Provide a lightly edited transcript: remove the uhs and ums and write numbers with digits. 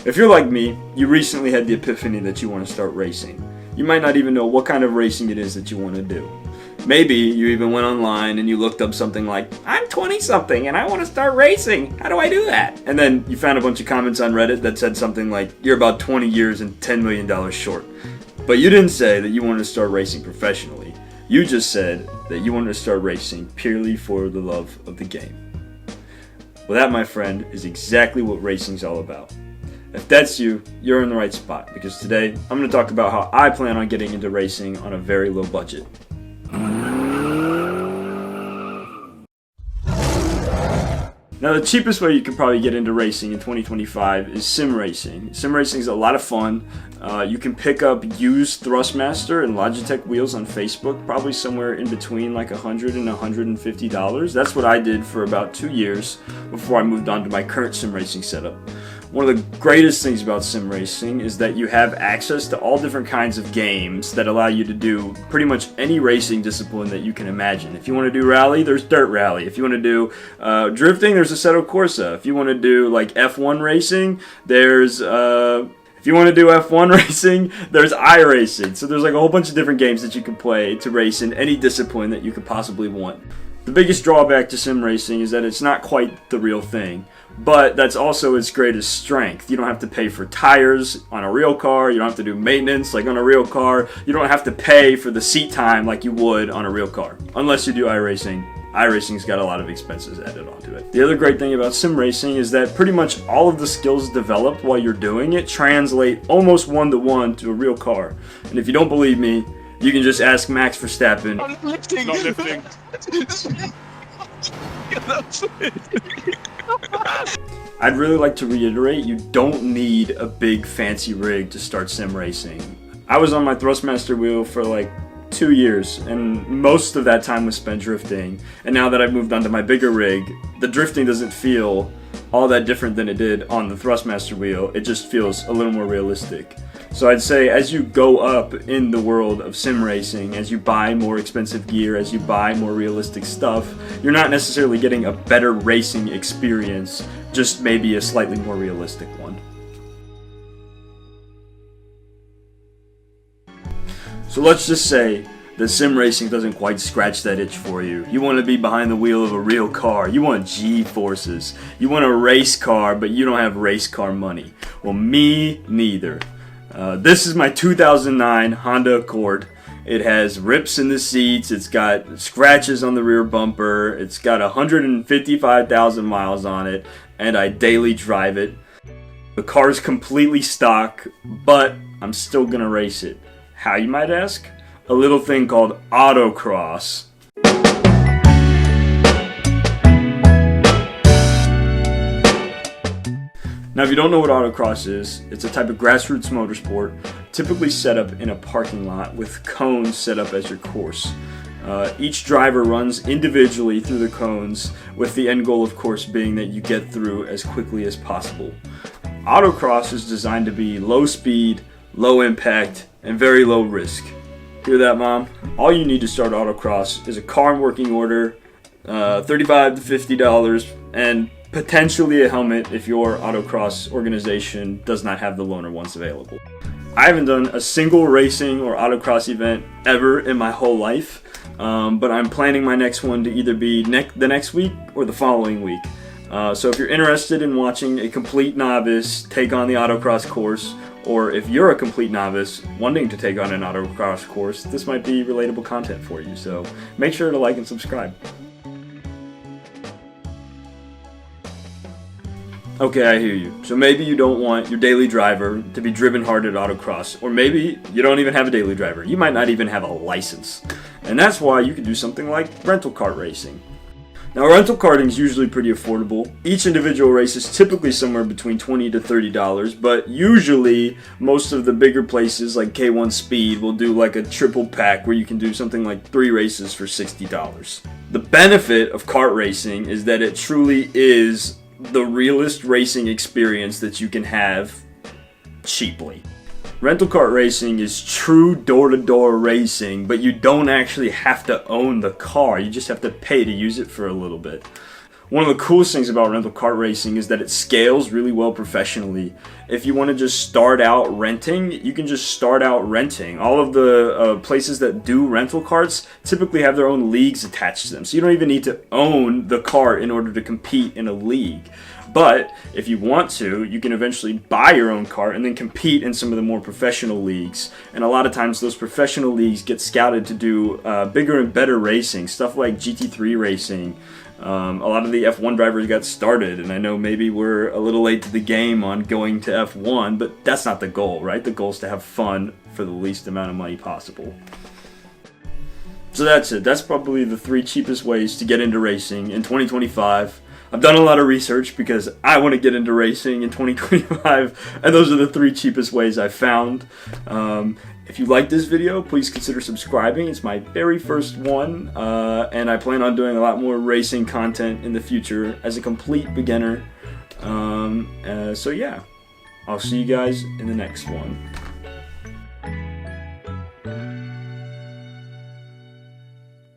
If you're like me, you recently had the epiphany that you want to start racing. You might not even know what kind of racing it is that you want to do. Maybe you even went online and you looked up something like, I'm 20-something and I want to start racing. How do I do that? And then you found a bunch of comments on Reddit that said something like, you're about 20 years and $10 million short. But you didn't say that you wanted to start racing professionally. You just said that you wanted to start racing purely for the love of the game. Well, that, my friend, is exactly what racing's all about. If that's you, you're in the right spot, because today I'm going to talk about how I plan on getting into racing on a very low budget. Now, the cheapest way you can probably get into racing in 2025 is sim racing. Sim racing is a lot of fun. You can pick up used Thrustmaster and Logitech wheels on Facebook, probably somewhere in between like $100 and $150. That's what I did for about 2 years before I moved on to my current sim racing setup. One of the greatest things about sim racing is that you have access to all different kinds of games that allow you to do pretty much any racing discipline that you can imagine. If you want to do rally, there's Dirt Rally. If you want to do drifting, there's Assetto Corsa. If you want to do like F1 racing, there's iRacing. So there's like a whole bunch of different games that you can play to race in any discipline that you could possibly want. The biggest drawback to sim racing is that it's not quite the real thing, but that's also its greatest strength. You don't have to pay for tires on a real car, you don't have to do maintenance like on a real car, you don't have to pay for the seat time like you would on a real car. Unless you do iRacing. iRacing's got a lot of expenses added onto it. The other great thing about sim racing is that pretty much all of the skills developed while you're doing it translate almost one-to-one to a real car. And if you don't believe me, you can just ask Max Verstappen. I'm lifting. Not lifting. I'd really like to reiterate, you don't need a big fancy rig to start sim racing. I was on my Thrustmaster wheel for like 2 years, and most of that time was spent drifting. And now that I've moved on to my bigger rig, the drifting doesn't feel all that different than it did on the Thrustmaster wheel. It just feels a little more realistic. So I'd say as you go up in the world of sim racing, as you buy more expensive gear, as you buy more realistic stuff, you're not necessarily getting a better racing experience, just maybe a slightly more realistic one. So let's just say that sim racing doesn't quite scratch that itch for you. You want to be behind the wheel of a real car. You want G-forces. You want a race car, but you don't have race car money. Well, me neither. This is my 2009 Honda Accord. It has rips in the seats, it's got scratches on the rear bumper, it's got 155,000 miles on it, and I daily drive it. The car's completely stock, but I'm still gonna race it. How, you might ask? A little thing called autocross. Now, if you don't know what autocross is, it's a type of grassroots motorsport typically set up in a parking lot with cones set up as your course. Each driver runs individually through the cones, with the end goal, of course, being that you get through as quickly as possible. Autocross is designed to be low speed, low impact, and very low risk. Hear that, Mom? All you need to start autocross is a car in working order, $35 to $50, and potentially a helmet if your autocross organization does not have the loaner ones available. I haven't done a single racing or autocross event ever in my whole life, but I'm planning my next one to either be the next week or the following week. So if you're interested in watching a complete novice take on the autocross course, or if you're a complete novice wanting to take on an autocross course, this might be relatable content for you. So make sure to like and subscribe. Okay, I hear you. So maybe you don't want your daily driver to be driven hard at autocross, or maybe you don't even have a daily driver. You might not even have a license. And that's why you could do something like rental kart racing. Now, rental karting is usually pretty affordable. Each individual race is typically somewhere between $20 to $30, but usually most of the bigger places like K1 Speed will do like a triple pack where you can do something like 3 races for $60. The benefit of kart racing is that it truly is the realest racing experience that you can have cheaply. Rental kart racing is true door-to-door racing, but you don't actually have to own the car. You just have to pay to use it for a little bit. One of the coolest things about rental kart racing is that it scales really well professionally. If you want to just start out renting, you can just start out renting. All of the places that do rental karts typically have their own leagues attached to them, so you don't even need to own the kart in order to compete in a league. But if you want to, you can eventually buy your own kart and then compete in some of the more professional leagues. And a lot of times those professional leagues get scouted to do bigger and better racing, stuff like GT3 racing. A lot of the F1 drivers got started, and I know maybe we're a little late to the game on going to F1, but that's not the goal, right? The goal is to have fun for the least amount of money possible. So that's it. That's probably the 3 cheapest ways to get into racing in 2025. I've done a lot of research because I want to get into racing in 2025, and those are the 3 cheapest ways I've found. If you like this video, please consider subscribing. It's my very first one, and I plan on doing a lot more racing content in the future as a complete beginner. So yeah, I'll see you guys in the next one.